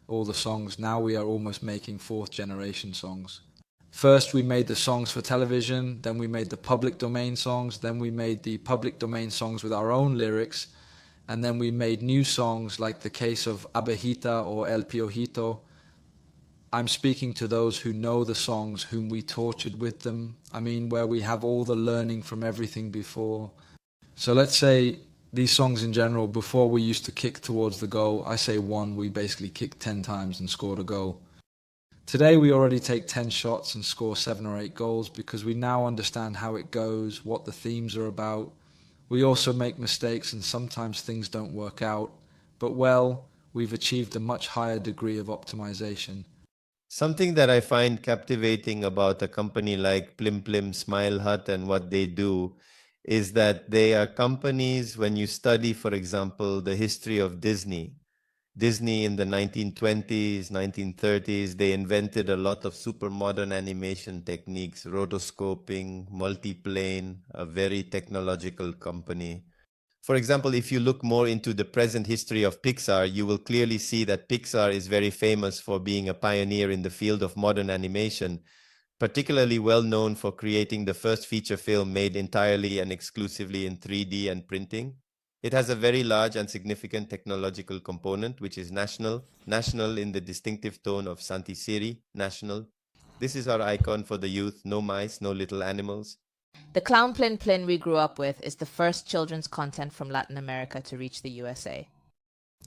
All the songs, now we are almost making 4th generation songs. First we made the songs for television, then we made the public domain songs, then we made the public domain songs with our own lyrics, and then we made new songs like the case of Abejita or El Piojito. I'm speaking to those who know the songs, whom we tortured with them. I mean, where we have all the learning from everything before. So let's say These songs in general, before we used to kick towards the goal, I say one, we basically kicked 10 times and scored a goal. Today we already take 10 shots and score 7 or 8 goals because we now understand how it goes, what the themes are about. We also make mistakes and sometimes things don't work out, but we've achieved a much higher degree of optimization. Something that I find captivating about a company like Plim Smile Hut and what they do is that they are companies, when you study, for example, the history of Disney in the 1920s, 1930s, they invented a lot of super modern animation techniques, rotoscoping, multiplane, a very technological company. For example, if you look more into the present history of Pixar, you will clearly see that Pixar is very famous for being a pioneer in the field of modern animation, particularly well known for creating the first feature film made entirely and exclusively in 3D and printing. It has a very large and significant technological component, which is national in the distinctive tone of Santi Siri, national. This is our icon for the youth, no mice, no little animals. The clown Plin we grew up with is the first children's content from Latin America to reach the USA.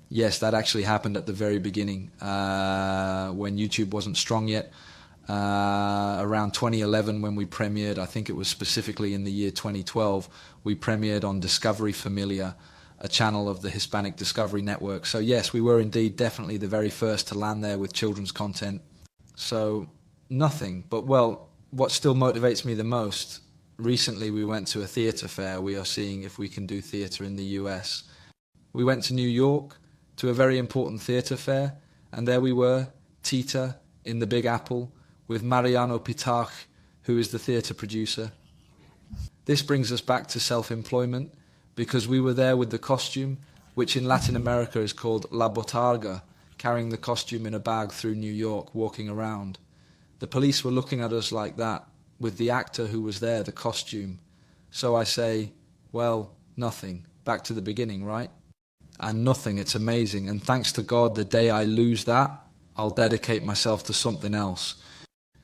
Yes, that actually happened at the very beginning when YouTube wasn't strong yet. Around 2011 when we premiered, I think it was specifically in the year 2012, we premiered on Discovery Familia, a channel of the Hispanic Discovery Network. So yes, we were indeed definitely the very first to land there with children's content. So nothing, but what still motivates me the most, recently we went to a theatre fair. We are seeing if we can do theatre in the US. We went to New York to a very important theatre fair, and there we were, Tita, in the Big Apple, with Mariano Pitach, who is the theatre producer. This brings us back to self-employment, because we were there with the costume, which in Latin America is called La Botarga, carrying the costume in a bag through New York, walking around. The police were looking at us like that, with the actor who was there, the costume. So I say, nothing. Back to the beginning, right? And nothing, it's amazing. And thanks to God, the day I lose that, I'll dedicate myself to something else.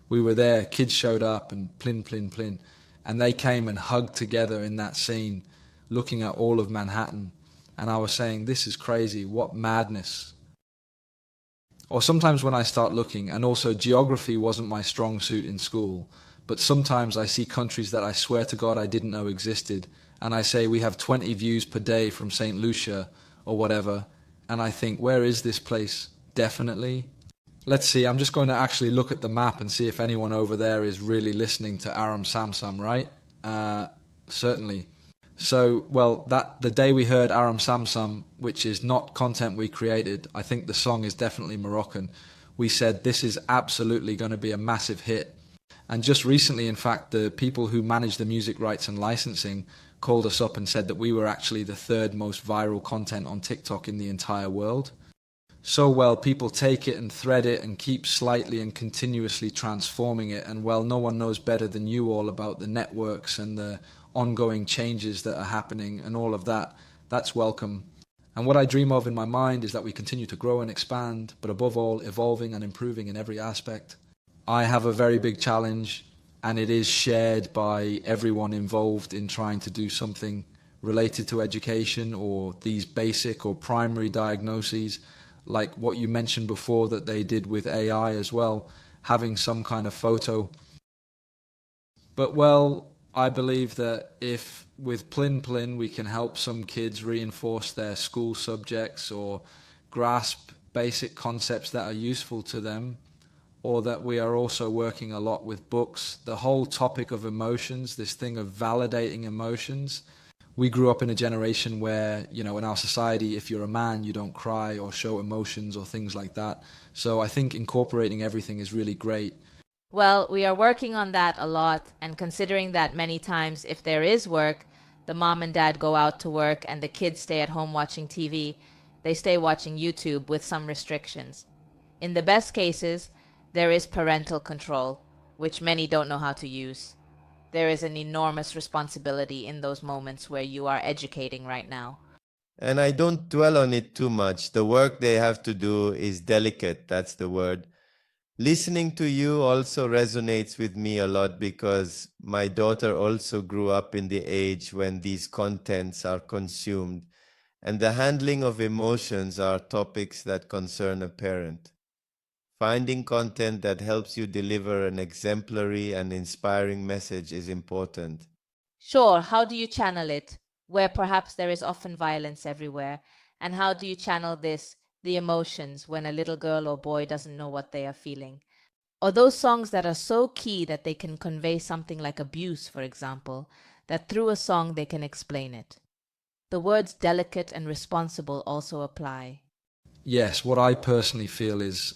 We were there, kids showed up, and Plin. And they came and hugged together in that scene, looking at all of Manhattan. And I was saying, this is crazy, what madness. Or sometimes when I start looking, and also geography wasn't my strong suit in school, but sometimes I see countries that I swear to God I didn't know existed, and I say we have 20 views per day from St. Lucia, or whatever, and I think, where is this place? Definitely. Let's see, I'm just going to actually look at the map and see if anyone over there is really listening to Aram Samsam, right? Certainly. So, the day we heard Aram Samsam, which is not content we created, I think the song is definitely Moroccan, we said this is absolutely going to be a massive hit. And just recently, in fact, the people who manage the music rights and licensing called us up and said that we were actually the third most viral content on TikTok in the entire world. So people take it and thread it and keep slightly and continuously transforming it. And no one knows better than you all about the networks and the ongoing changes that are happening and all of that. That's welcome. And what I dream of in my mind is that we continue to grow and expand, but above all, evolving and improving in every aspect. I have a very big challenge, and it is shared by everyone involved in trying to do something related to education or these basic or primary diagnoses, like what you mentioned before that they did with AI as well, having some kind of photo. But I believe that if with Plin we can help some kids reinforce their school subjects or grasp basic concepts that are useful to them, or that we are also working a lot with books, the whole topic of emotions, this thing of validating emotions. We grew up in a generation where, in our society, if you're a man, you don't cry or show emotions or things like that. So I think incorporating everything is really great. Well, we are working on that a lot, and considering that many times if there is work, the mom and dad go out to work and the kids stay at home watching TV, they stay watching YouTube with some restrictions. In the best cases, there is parental control, which many don't know how to use. There is an enormous responsibility in those moments where you are educating right now. And I don't dwell on it too much. The work they have to do is delicate, that's the word. Listening to you also resonates with me a lot because my daughter also grew up in the age when these contents are consumed. and the handling of emotions are topics that concern a parent. Finding content that helps you deliver an exemplary and inspiring message is important. Sure, how do you channel it, where perhaps there is often violence everywhere? And how do you channel this, the emotions, when a little girl or boy doesn't know what they are feeling? Or those songs that are so key that they can convey something like abuse, for example, that through a song they can explain it. The words delicate and responsible also apply. Yes, what I personally feel is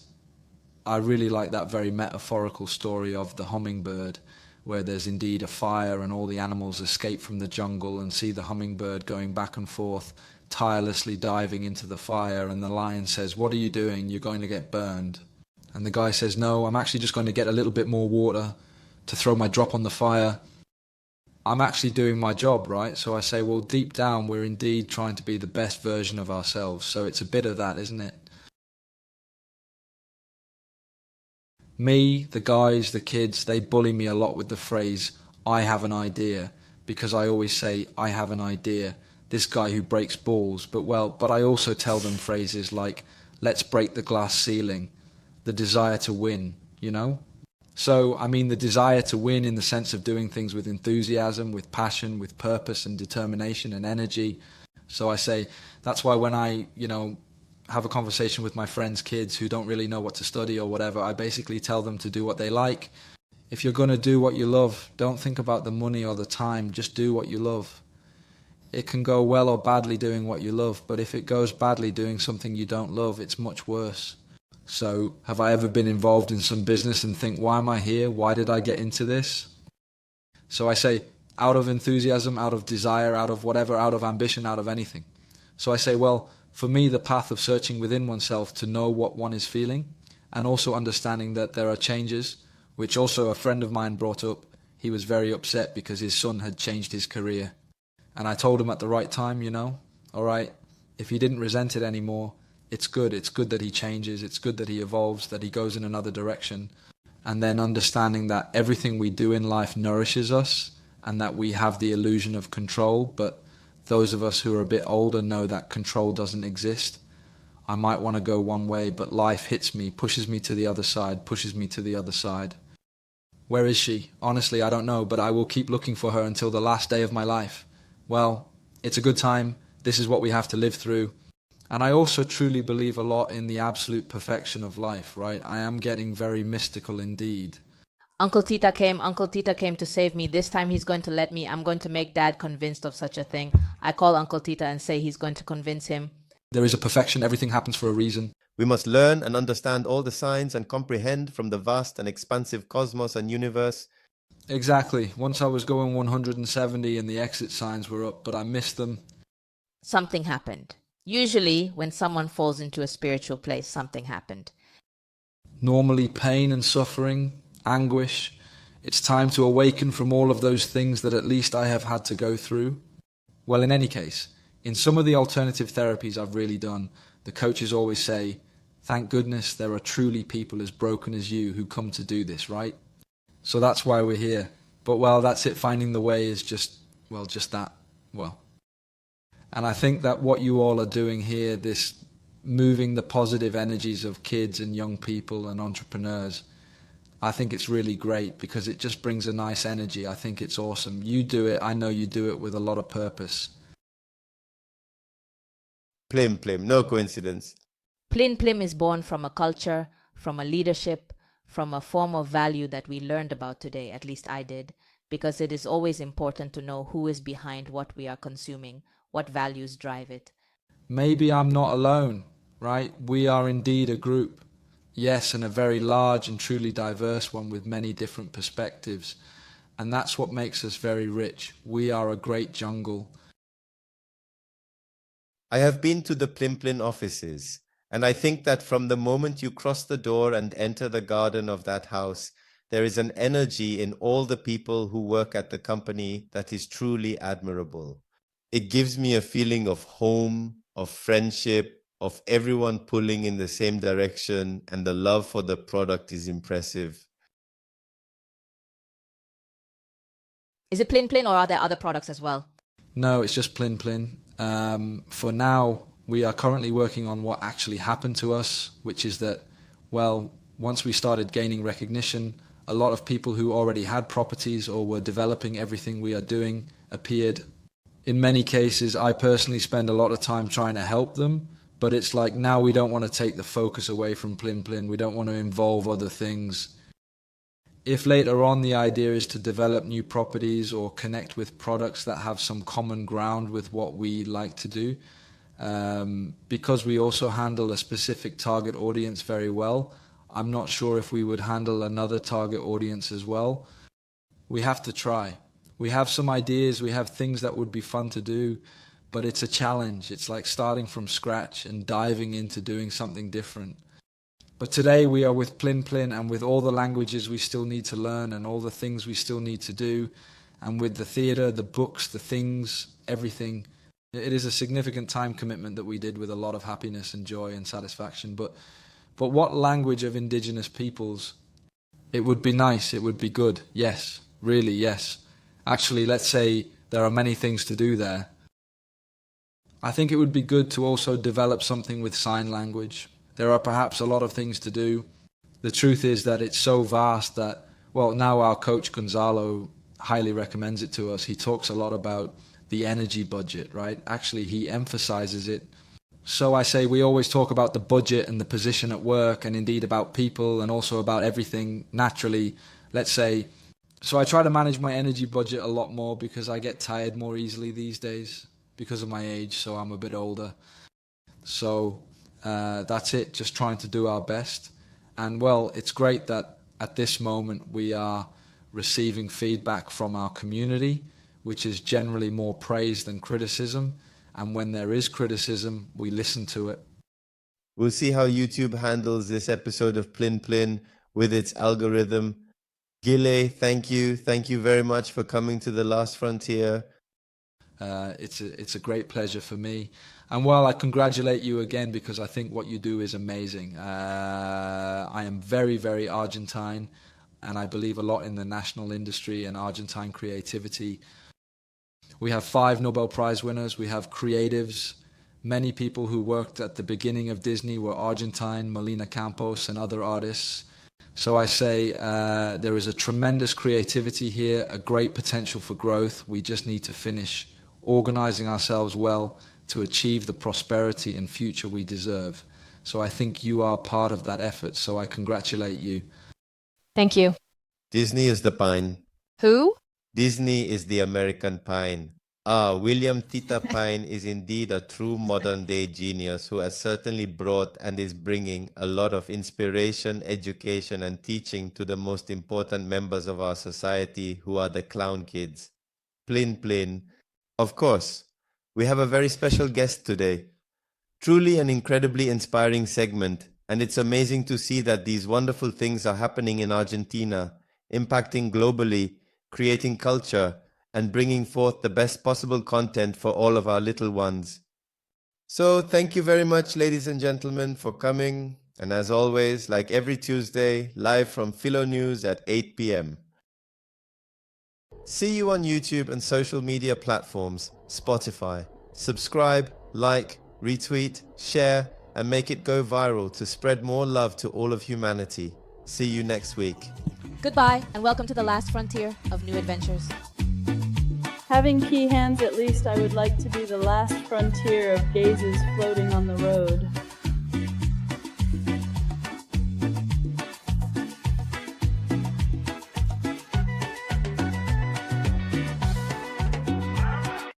I really like that very metaphorical story of the hummingbird, where there's indeed a fire and all the animals escape from the jungle and see the hummingbird going back and forth, tirelessly diving into the fire, and the lion says, "What are you doing? You're going to get burned." And the guy says, "No, I'm actually just going to get a little bit more water to throw my drop on the fire. I'm actually doing my job, right?" So I say, well, deep down, we're indeed trying to be the best version of ourselves. So it's a bit of that, isn't it? Me, the guys, the kids, they bully me a lot with the phrase, "I have an idea," because I always say, "I have an idea. This guy who breaks balls." But I also tell them phrases like, "Let's break the glass ceiling," the desire to win, you know? So, I mean, the desire to win in the sense of doing things with enthusiasm, with passion, with purpose and determination and energy. So I say, that's why when I, have a conversation with my friends' kids who don't really know what to study or whatever, I basically tell them to do what they like. If you're going to do what you love, don't think about the money or the time, just do what you love. It can go well or badly doing what you love, but if it goes badly doing something you don't love, it's much worse. So, have I ever been involved in some business and think, why am I here? Why did I get into this? So I say, out of enthusiasm, out of desire, out of whatever, out of ambition, out of anything. So I say, well, for me, the path of searching within oneself to know what one is feeling, and also understanding that there are changes, which also a friend of mine brought up. He was very upset because his son had changed his career. And I told him at the right time, all right, if he didn't resent it anymore, it's good. It's good that he changes. It's good that he evolves, that he goes in another direction. And then understanding that everything we do in life nourishes us and that we have the illusion of control. But those of us who are a bit older know that control doesn't exist. I might want to go one way, but life hits me, pushes me to the other side, pushes me to the other side. Where is she? Honestly, I don't know, but I will keep looking for her until the last day of my life. Well, it's a good time. This is what we have to live through. And I also truly believe a lot in the absolute perfection of life, right? I am getting very mystical indeed. Uncle Tita came to save me. This time he's going to let me. I'm going to make Dad convinced of such a thing. I call Uncle Tita and say he's going to convince him. There is a perfection, everything happens for a reason. We must learn and understand all the signs and comprehend from the vast and expansive cosmos and universe. Exactly. Once I was going 170 and the exit signs were up, but I missed them. Something happened. Usually, when someone falls into a spiritual place, something happened. Normally, pain and suffering, anguish. It's time to awaken from all of those things that at least I have had to go through. Well, in any case, in some of the alternative therapies I've really done, the coaches always say, "Thank goodness there are truly people as broken as you who come to do this," right? So that's why we're here. But, well, that's it. Finding the way is just that. And I think that what you all are doing here, this moving the positive energies of kids and young people and entrepreneurs, I think it's really great because it just brings a nice energy. I think it's awesome. You do it. I know you do it with a lot of purpose. Plim, no coincidence. Plim is born from a culture, from a leadership, from a form of value that we learned about today, at least I did, because it is always important to know who is behind what we are consuming, what values drive it. Maybe I'm not alone, right? We are indeed a group. Yes, and a very large and truly diverse one with many different perspectives. And that's what makes us very rich. We are a great jungle. I have been to the Plim offices, and I think that from the moment you cross the door and enter the garden of that house, there is an energy in all the people who work at the company that is truly admirable. It gives me a feeling of home, of friendship, of everyone pulling in the same direction, and the love for the product is impressive. Is it Plin or are there other products as well? No, it's just Plin. For now, we are currently working on what actually happened to us, which is that, well, once we started gaining recognition, a lot of people who already had properties or were developing everything we are doing appeared. In many cases, I personally spend a lot of time trying to help them, but it's like now we don't want to take the focus away from Plin. We don't want to involve other things. If later on the idea is to develop new properties or connect with products that have some common ground with what we like to do, because we also handle a specific target audience very well, I'm not sure if we would handle another target audience as well. We have to try. We have some ideas, we have things that would be fun to do, but it's a challenge. It's like starting from scratch and diving into doing something different. But today we are with Plin, and with all the languages we still need to learn and all the things we still need to do, and with the theatre, the books, the things, everything. It is a significant time commitment that we did with a lot of happiness and joy and satisfaction. But what language of indigenous peoples? It would be nice, it would be good, yes, really, yes. Actually, let's say there are many things to do there. I think it would be good to also develop something with sign language. There are perhaps a lot of things to do. The truth is that it's so vast that, well, now our coach Gonzalo highly recommends it to us. He talks a lot about the energy budget, right? Actually, he emphasizes it. So I say we always talk about the budget and the position at work and indeed about people and also about everything naturally, let's say. So I try to manage my energy budget a lot more because I get tired more easily these days because of my age, so I'm a bit older. So that's it, just trying to do our best. And well, it's great that at this moment we are receiving feedback from our community, which is generally more praise than criticism. And when there is criticism, we listen to it. We'll see how YouTube handles this episode of Plin with its algorithm. Gile, thank you. Thank you very much for coming to The Last Frontier. It's a great pleasure for me. And well, I congratulate you again because I think what you do is amazing. I am very, very Argentine, and I believe a lot in the national industry and Argentine creativity. We have 5 Nobel Prize winners. We have creatives. Many people who worked at the beginning of Disney were Argentine, Melina Campos and other artists. So I say there is a tremendous creativity here, a great potential for growth. We just need to finish organizing ourselves well to achieve the prosperity and future we deserve. So I think you are part of that effort. So I congratulate you. Thank you. Disney is the pine. Who? Disney is the American pine. William Tita Pine is indeed a true modern-day genius who has certainly brought and is bringing a lot of inspiration, education, and teaching to the most important members of our society, who are the clown kids. Plin. Of course, we have a very special guest today. Truly an incredibly inspiring segment, and it's amazing to see that these wonderful things are happening in Argentina, impacting globally, creating culture, and bringing forth the best possible content for all of our little ones. So thank you very much, ladies and gentlemen, for coming. And as always, like every Tuesday, live from Philo News at 8 p.m. See you on YouTube and social media platforms, Spotify. Subscribe, like, retweet, share, and make it go viral to spread more love to all of humanity. See you next week. Goodbye, and welcome to the last frontier of new adventures. Having key hands, at least I would like to be the last frontier of gazes floating on the road.